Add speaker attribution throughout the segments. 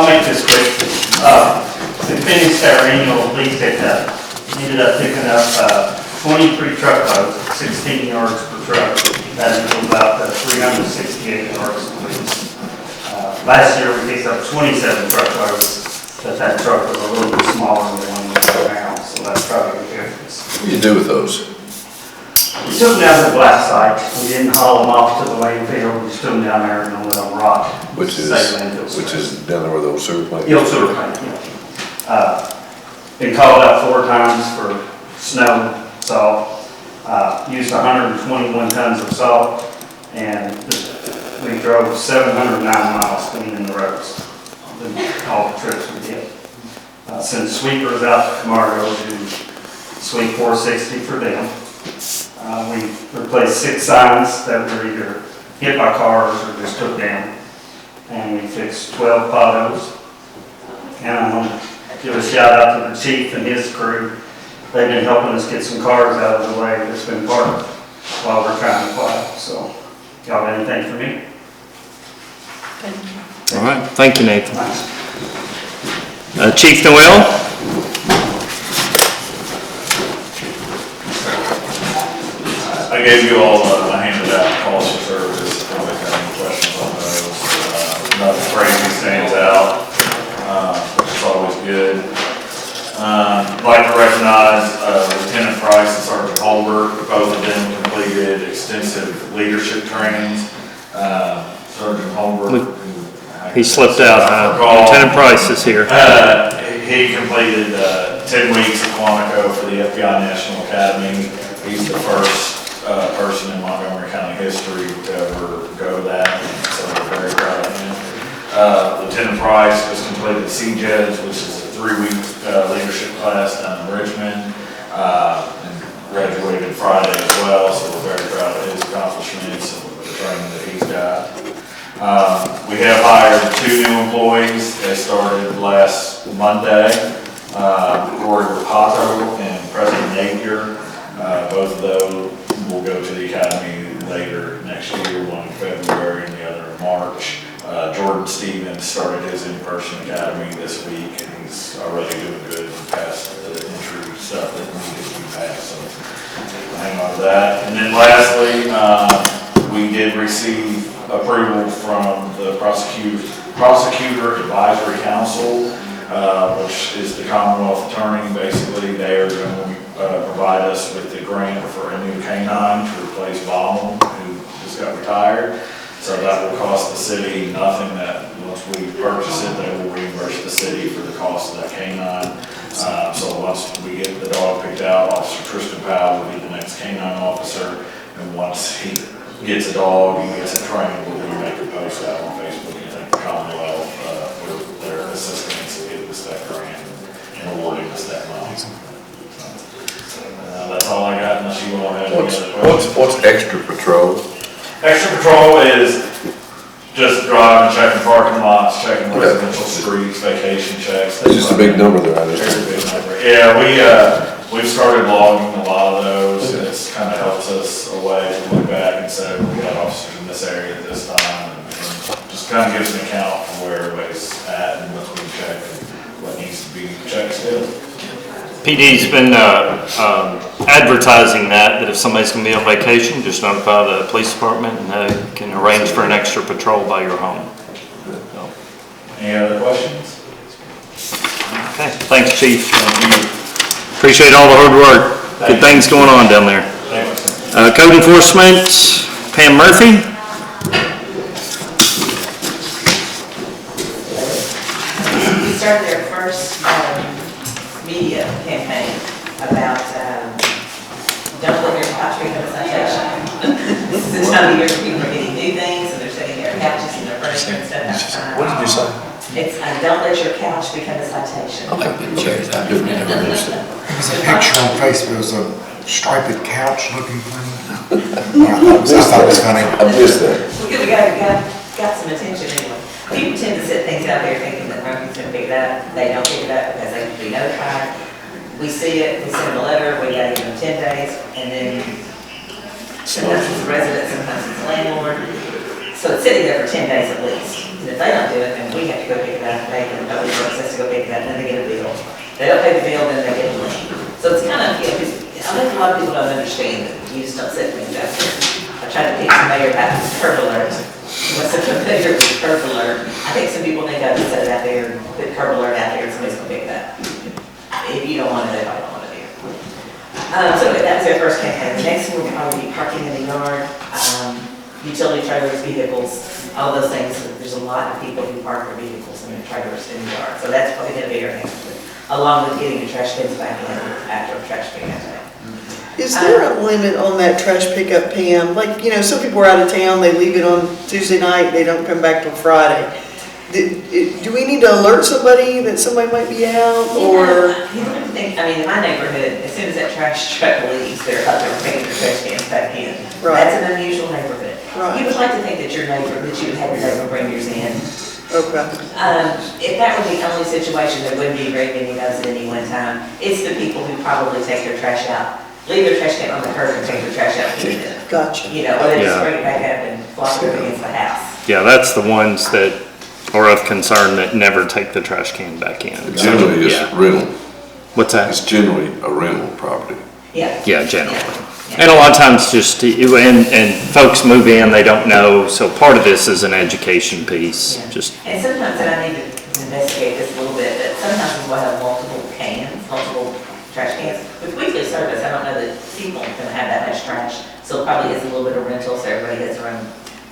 Speaker 1: make this quick. We finished our annual leaf pickup. Ended up picking up 23 truckloads, 16 yards per truck. That equals about 368 yards of leaves. Last year we picked up 27 truckloads, but that truck was a little bit smaller than the one we have now, so that's probably the difference.
Speaker 2: What do you do with those?
Speaker 1: We took them down to the black site. We didn't haul them off to the landfill. We just took them down there and let them rot.
Speaker 2: Which is down there where those sewer plants?
Speaker 1: The old sewer plant, yeah. Been called out 4 times for snow, salt. Used 121 tons of salt, and we drove 709 miles cleaning the roads. All the trips we did. Sent sweepers out to Camargo to sweep 460 for them. We replaced 6 signs that were either hit by cars or just took down. And we fixed 12 potholes. And I want to give a shout out to the chief and his crew. They've been helping us get some cars out of the way that's been parked while we're trying to plow. So, y'all have anything for me?
Speaker 3: All right, thank you, Nathan.
Speaker 1: Thanks.
Speaker 3: Chief Noel?
Speaker 4: I gave you all, I handed out calls for service. If anybody got any questions on those, nothing crazy stands out, which is always good. I'd like to recognize Lieutenant Price and Sergeant Holbert. Both of them completed extensive leadership trainings. Sergeant Holbert,
Speaker 3: He slipped out. Lieutenant Price is here.
Speaker 4: he completed 10 weeks at Quantico for the FBI National Academy. He's the first person in Montgomery County history to ever go that, so we're very proud of him. Lieutenant Price just completed CJEDS, which is a 3-week leadership class down in Richmond, and graduated Friday as well, so we're very proud of his accomplishments and the training that he's got. We have hired 2 new employees. They started last Monday, Corey Rapato and Preston Napier. Both of those will go to the academy later next year, one in February and the other in March. Jordan Stevens started his in-person academy this week, and he's already doing good and passed the entry stuff that needed to be passed, so hang on to that. And then lastly, we did receive approval from the Prosecutor Advisory Council, which is the Commonwealth Attorney. Basically, they are going to provide us with the grant for a new canine to replace Baum, who just got retired. So that will cost the city nothing. That once we purchase it, they will reimburse the city for the cost of that canine. So once we get the dog picked out, Officer Tristan Powell will be the next canine officer. And once he gets a dog, he gets it trained, we'll make a post out on Facebook and thank the Commonwealth for their assistance in getting us that grant and awarding us that money. That's all I got, unless you all have any other questions.
Speaker 2: What's extra patrol?
Speaker 4: Extra patrol is just driving, checking parking lots, checking residential streets, vacation checks.
Speaker 2: It's just a big number there, I
Speaker 4: Very
Speaker 2: understand.
Speaker 4: big number. Yeah, we've started logging a lot of those. It's kind of helps us a way to look back and say, we got officers in this area at this time, and just kind of gives an account of where everybody's at and what's being checked and what needs to be checked still.
Speaker 3: PD's been advertising that if somebody's going to be on vacation, just notify the police department and they can arrange for an extra patrol by your home. So.
Speaker 4: Any other questions?
Speaker 3: Okay, thanks, Chief. Appreciate all the hard work. Good things going on down there. Code Enforcement, Pam Murphy.
Speaker 5: We started their first media campaign about don't let your couch become a citation. This is the time of year people are getting new things and they're setting their couches and their furniture and stuff.
Speaker 2: What did you say?
Speaker 5: It's don't let your couch become a citation.
Speaker 2: Okay, cheers. I didn't never understand.
Speaker 6: There's a picture on Facebook, it was a striped couch looking thing. I thought it was funny.
Speaker 2: I missed that.
Speaker 5: We got some attention anyway. People tend to set things out there thinking that Murphy's going to pick it up. They don't pick it up because they can be notified. We see it, we send them a letter, we got to give them 10 days, and then sometimes it's a resident, sometimes it's a landlord. So it's sitting there for 10 days at least. And if they don't do it, then we have to go pick it up, they can, nobody else has to go pick it up, then they get a bill. They don't pay the bill, then they get a lien. So it's kind of, you know, I think a lot of people don't understand that you just don't set things out there. I tried to teach the mayor about this curb alert. What's so familiar with curb alert? I think some people think I just set it out there, put curb alert out there, and somebody's gonna pick it up. If you don't want it, they don't want it here. So that was our first campaign. The next one will probably be parking in the yard, utility trailers, vehicles, all those things. There's a lot of people who park their vehicles and their trailers in the yard. So that's probably gonna be our next one, along with getting the trash bins back in after trash pickup day.
Speaker 7: Is there a limit on that trash pickup, Pam? Like, you know, some people are out of town, they leave it on Tuesday night, they don't come back till Friday. Do we need to alert somebody that somebody might be out, or?
Speaker 5: You don't have to think, I mean, in my neighborhood, as soon as that trash truck leaves, they're up there bringing their trash cans back in.
Speaker 7: Right.
Speaker 5: That's an unusual neighborhood.
Speaker 7: Right.
Speaker 5: You would like to think that your neighbor, that you would have your neighbor bring yours in.
Speaker 7: Okay,
Speaker 5: If that were the only situation, there wouldn't be very many of those at any one time. It's the people who probably take their trash out, leave their trash can on the curb and take their trash out with them.
Speaker 7: gotcha.
Speaker 5: You know, or they just
Speaker 3: Yeah.
Speaker 5: bring it back up and flop it against the house.
Speaker 3: Yeah, that's the ones that are of concern that never take the trash can back in.
Speaker 2: Generally, it's
Speaker 3: Yeah.
Speaker 2: rental.
Speaker 3: What's that?
Speaker 2: It's generally a rental property.
Speaker 5: Yeah.
Speaker 3: Yeah, generally.
Speaker 5: Yeah.
Speaker 3: And a lot of times just, and folks move in, they don't know, so part of this is an education piece,
Speaker 5: Yeah.
Speaker 3: just,
Speaker 5: And sometimes, and I need to investigate this a little bit, but sometimes we'll have multiple cans, multiple trash cans. With weekly service, I don't know that people can have that much trash, so it probably is a little bit of rental, so everybody has their own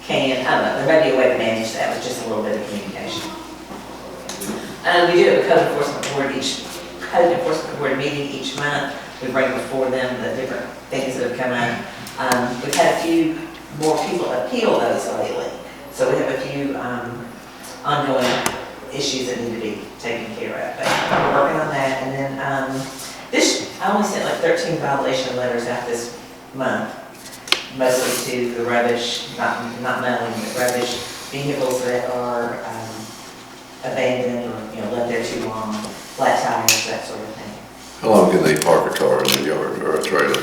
Speaker 5: can. I don't know, there may be a way to manage that with just a little bit of communication. We do have a code enforcement board meeting each month. We bring before them the different things that have come up. We've had a few more people appeal those lately. So we have a few ongoing issues that need to be taken care of. But we're working on that. And then I only sent like 13 violation letters out this month, mostly to the rubbish, not mailing, but rubbish, vehicles that are abandoned or, you know, left there too long, flat tires, that sort of thing.
Speaker 2: How long can they park a car in the yard or a trailer?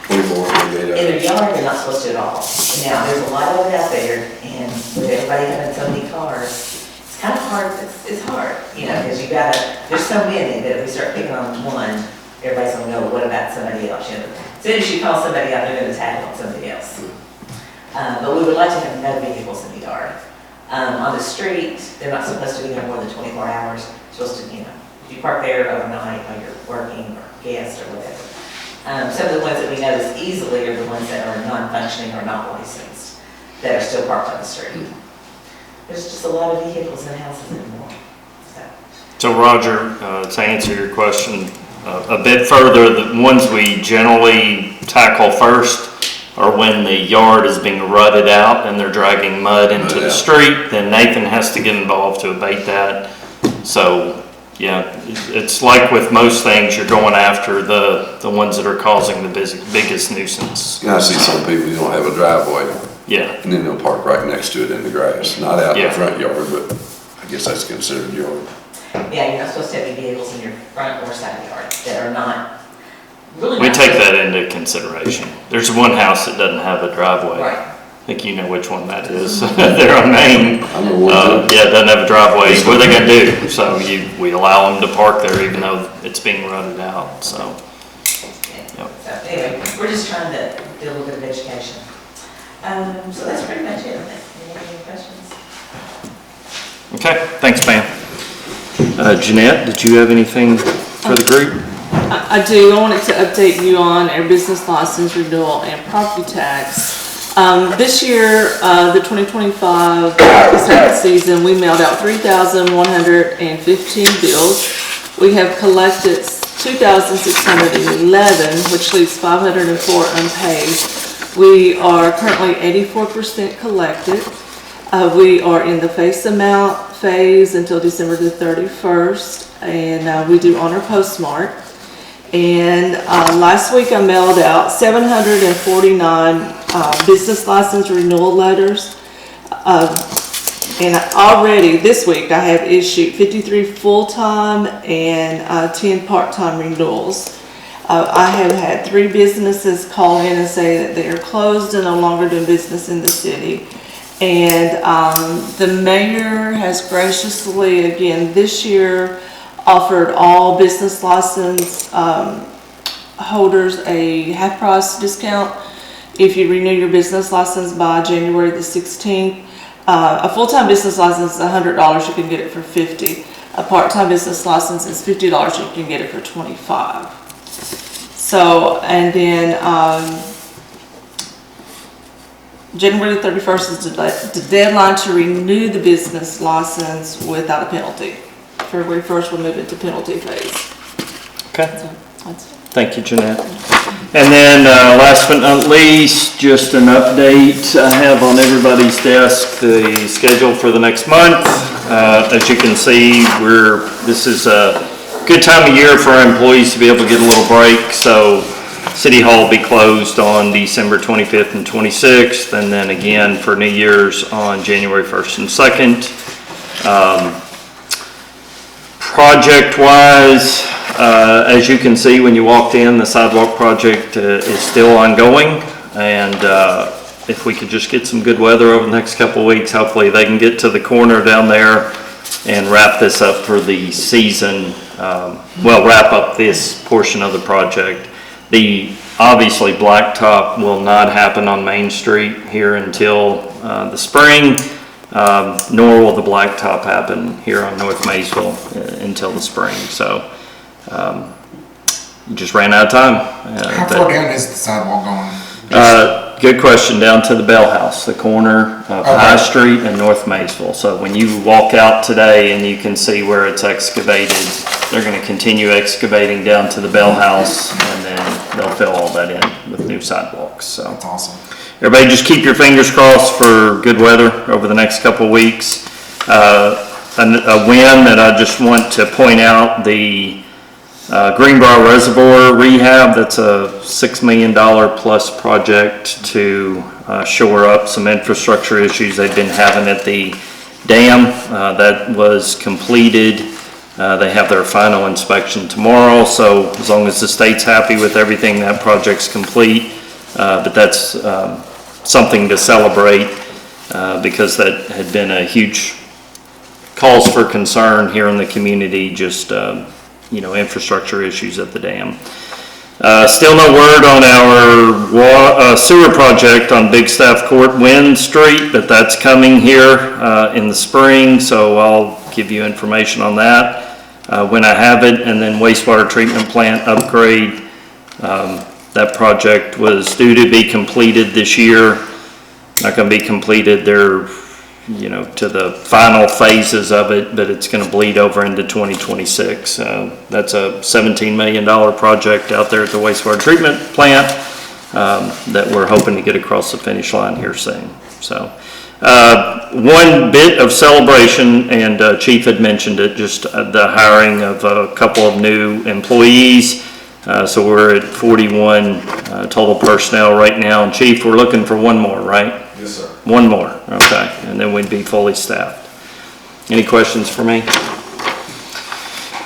Speaker 2: 24, 48
Speaker 5: In their
Speaker 2: hours?
Speaker 5: yard, they're not supposed to at all. Now, there's a lot of it out there, and with everybody having so many cars, it's kind of hard, it's hard, you know, because you gotta, there's so many that if we start picking on one, everybody's gonna go, what about somebody else? You know, as soon as you call somebody out, they're gonna tackle on somebody else. But we would like to have no vehicles in the yard. On the street, they're not supposed to be there more than 24 hours, supposed to, you know, if you park there overnight while you're working or guest or whatever. Some of the ones that we notice easily are the ones that are non-functioning or not licensed, that are still parked on the street. There's just a lot of vehicles in houses anymore, so.
Speaker 3: so Roger, to answer your question a bit further, the ones we generally tackle first are when the yard is being rutted out and they're dragging mud into the street, then Nathan has to get involved to abate that. So, yeah, it's like with most things, you're going after the ones that are causing the biggest nuisance.
Speaker 2: Yeah, I see some people, you don't have a driveway,
Speaker 3: Yeah,
Speaker 2: and then they'll park right next to it in the grass, not out in
Speaker 3: Yeah.
Speaker 2: the front yard, but I guess that's considered yard.
Speaker 5: Yeah, you're not supposed to have any vehicles in your front or side yard that are not, really
Speaker 3: we
Speaker 5: not.
Speaker 3: take that into consideration. There's one house that doesn't have a driveway.
Speaker 5: Right.
Speaker 3: I think you know which one that is. They're on Main.
Speaker 2: I know one too.
Speaker 3: Yeah, it doesn't have a driveway. What are they gonna do? So we allow them to park there even though it's being rutted out, so.
Speaker 5: Yeah. So anyway, we're just trying to do a little bit of education. So that's pretty much it, I think. Any questions?
Speaker 3: Okay, thanks, Pam. Jeanette, did you have anything for the group?
Speaker 8: I do. I wanted to update you on our business license renewal and property tax. This year, the 2025 tax season, we mailed out 3,115 bills. We have collected 2,611, which leaves 504 unpaid. We are currently 84% collected. We are in the face amount phase until December the 31st, and we do honor postmark. And last week I mailed out 749 business license renewal letters. And already this week I have issued 53 full-time and 10 part-time renewals. I have had 3 businesses call in and say that they are closed and no longer doing business in the city. And the mayor has graciously, again, this year, offered all business license holders a half-price discount if you renew your business license by January the 16th. A full-time business license is $100, you can get it for $50. A part-time business license is $50, you can get it for $25. So, and then January the 31st is the deadline to renew the business license without a penalty. February 1st, we'll move into penalty phase.
Speaker 3: Okay.
Speaker 8: So, that's it.
Speaker 3: Thank you, Jeanette. And then, last but not least, just an update I have on everybody's desk, the schedule for the next month. As you can see, this is a good time of year for our employees to be able to get a little break. So City Hall will be closed on December 25th and 26th, and then again for New Year's on January 1st and 2nd. Project-wise, as you can see when you walked in, the sidewalk project is still ongoing, and if we could just get some good weather over the next couple of weeks, hopefully they can get to the corner down there and wrap this up for the season. Wrap up this portion of the project. Obviously blacktop will not happen on Main Street here until the spring. Nor will the blacktop happen here on North Maysville until the spring. So, just ran out of time.
Speaker 6: How far down is the sidewalk going?
Speaker 3: Good question. Down to the Bell House, the corner of High Street and North Maysville. So when you walk out today and you can see where it's excavated, they're going to continue excavating down to the Bell House, and then they'll fill all that in with new sidewalks. So.
Speaker 6: That's awesome.
Speaker 3: Everybody just keep your fingers crossed for good weather over the next couple of weeks. A win that I just want to point out, the Greenbrier Reservoir rehab, that's a $6 million plus project to shore up some infrastructure issues they've been having at the dam. That was completed. They have their final inspection tomorrow, so as long as the state's happy with everything, that project's complete. But that's something to celebrate because that had been a huge cause for concern here in the community, just infrastructure issues at the dam. Still no word on our sewer project on Big Staff Court Wind Street, but that's coming here in the spring, so I'll give you information on that when I have it. And then wastewater treatment plant upgrade. That project was due to be completed this year. Not going to be completed there, to the final phases of it, but it's going to bleed over into 2026. That's a $17 million project out there at the wastewater treatment plant that we're hoping to get across the finish line here soon. So, one bit of celebration, and Chief had mentioned it, just the hiring of a couple of new employees. So we're at 41 total personnel right now. And Chief, we're looking for one more, right?
Speaker 4: Yes, sir.
Speaker 3: One more, okay. And then we'd be fully staffed. Any questions for me?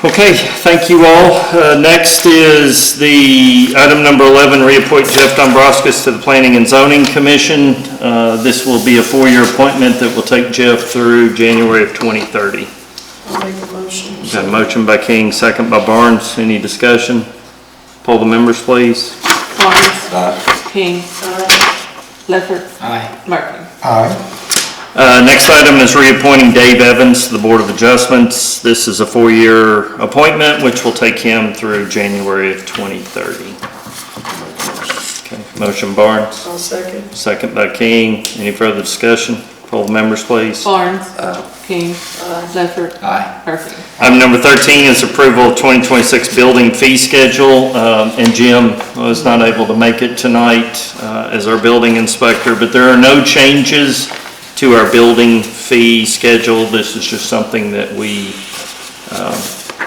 Speaker 3: Okay, thank you all. Next is the item number 11, reappoint Jeff Dombrowskis to the Planning and Zoning Commission. This will be a 4-year appointment that will take Jeff through January of 2030.
Speaker 7: I'll make a motion.
Speaker 3: Got a motion by King, second by Barnes. Any discussion? Poll the members, please.
Speaker 8: Barnes. King. Leffert. Murphy.
Speaker 6: Aye.
Speaker 3: Next item is reappointing Dave Evans to the Board of Adjustments. This is a 4-year appointment, which will take him through January of 2030. Okay, motion Barnes,
Speaker 7: I'll second.
Speaker 3: second by King. Any further discussion? Poll the members, please.
Speaker 8: Barnes. King. Leffert. Murphy.
Speaker 3: Item number 13 is approval of 2026 building fee schedule. And Jim was not able to make it tonight as our building inspector, but there are no changes to our building fee schedule. This is just something that we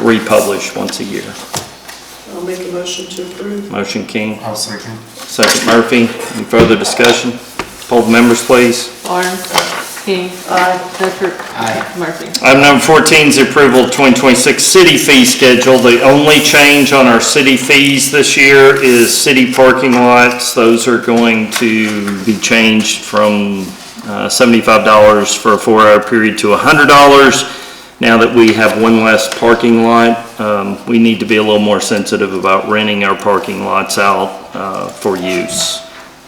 Speaker 3: republish once a year.
Speaker 7: I'll make a motion to approve.
Speaker 3: Motion King,
Speaker 6: I'll second.
Speaker 3: second Murphy. Any further discussion? Poll the members, please.
Speaker 8: Barnes. King. Leffert. Murphy.
Speaker 3: Item number 14 is the approval of 2026 city fee schedule. The only change on our city fees this year is city parking lots. Those are going to be changed from $75 for a 4-hour period to $100. Now that we have one less parking lot, we need to be a little more sensitive about renting our parking lots out for use.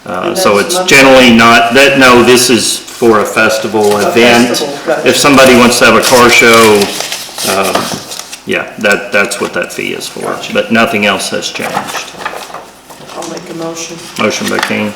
Speaker 3: So
Speaker 7: that's
Speaker 3: it's
Speaker 7: monthly?
Speaker 3: generally not, no, this is for a festival event.
Speaker 7: festival, gotcha.
Speaker 3: If somebody wants to have a car show, yeah, that's what that fee is for. But nothing else has changed.
Speaker 7: I'll make a motion.
Speaker 3: Motion by King,